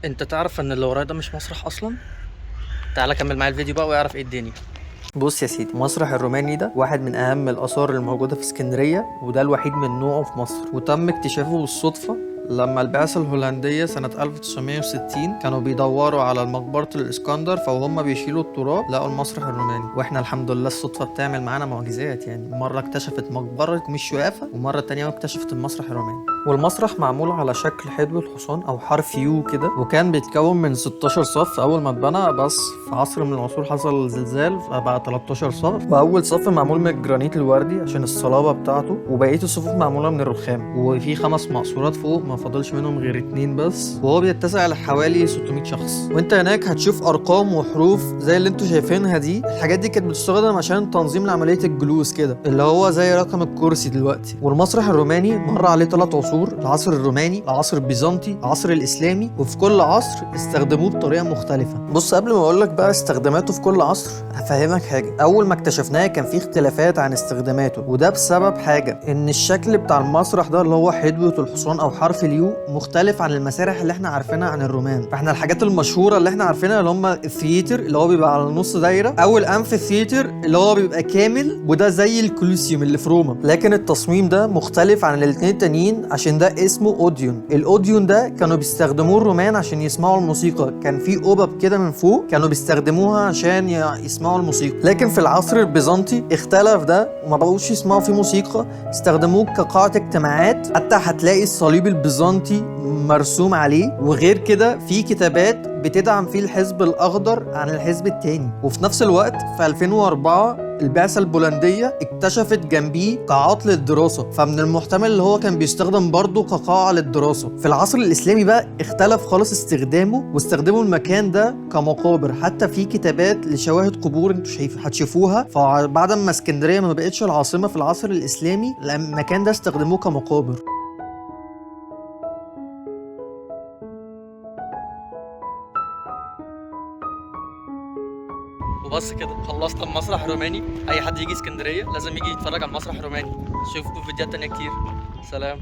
انت تعرف ان اللي ورايا ده مش مسرح اصلا؟ تعالى كمل معايا الفيديو بقى ويعرف ايه الدنيا. بص يا سيدي، مسرح الروماني ده واحد من اهم الاثار الموجوده في اسكندريه، وده الوحيد من نوعه في مصر، وتم اكتشافه بالصدفه لما البعثة الهولندية سنة 1960 كانوا بيدوروا على مقبرة الإسكندر، فهم بيشيلوا التراب لقوا المسرح الروماني. واحنا الحمد لله الصدفة بتعمل معانا معجزات، يعني مرة اكتشفت مقبرة مش وقافة، ومرة تانية اكتشفت المسرح الروماني. والمسرح معمول على شكل حدوة الحصان أو حرف يو كده، وكان بيتكون من 16 صف أول ما اتبنى، بس في عصر من العصور حصل زلزال فبقى 13 صف، وأول صف معمول من الجرانيت الوردي عشان الصلابة بتاعته، وبقية الصفوف معمولة من الرخام، وفي 5 مقصورات فوق ما فاضلش منهم غير 2 بس، وهو بيتسع لحوالي 600 شخص. وانت هناك هتشوف ارقام وحروف زي اللي انتوا شايفينها دي. الحاجات دي كانت بتستخدم عشان تنظيم لعمليه الجلوس كده، اللي هو زي رقم الكرسي دلوقتي. والمسرح الروماني مر عليه 3 عصور: العصر الروماني، العصر البيزنطي، العصر الاسلامي، وفي كل عصر استخدموه بطريقه مختلفه. بص، قبل ما اقول لك بقى استخداماته في كل عصر هفهمك حاجه. اول ما اكتشفناه كان في اختلافات عن استخداماته، وده بسبب حاجه، ان الشكل بتاع المسرح ده اللي هو حدوه الحصان او حرف اليو مختلف عن المسارح اللي احنا عارفينها عن الرومان. فاحنا الحاجات المشهوره اللي احنا عارفينها اللي هم الثياتر اللي هو بيبقى على نص دايره، او الانف ثياتر اللي هو بيبقى كامل، وده زي الكولوسيوم اللي في روما. لكن التصميم ده مختلف عن الاثنين التانيين عشان ده اسمه اوديون. الاوديون ده كانوا بيستخدموه الرومان عشان يسمعوا الموسيقى، كان في قبب كده من فوق كانوا بيستخدموها عشان يسمعوا الموسيقى. لكن في العصر البيزنطي اختلف ده وما بقوش يسمعوا فيه موسيقى، استخدموه كقاعة اجتماعات. حتى هتلاقي الصليب البيزنطي مرسوم عليه، وغير كده في كتابات بتدعم فيه الحزب الأخضر عن الحزب التاني. وفي نفس الوقت في 2004 البعثة البولندية اكتشفت جنبيه قاعات للدراسة، فمن المحتمل اللي هو كان بيستخدم برضه كقاعة للدراسة. في العصر الإسلامي بقى اختلف خالص استخدامه، واستخدموا المكان ده كمقابر. حتى في كتابات لشواهد قبور انتوا هتشوفوها. فبعد ما اسكندرية ما بقتش العاصمة في العصر الإسلامي، المكان ده استخدموه كمقابر. وبس كده خلصنا المسرح الروماني. اي حد يجي اسكندريه لازم يجي يتفرج على المسرح الروماني. اشوفكم في فيديوهات تانية كتير. سلام.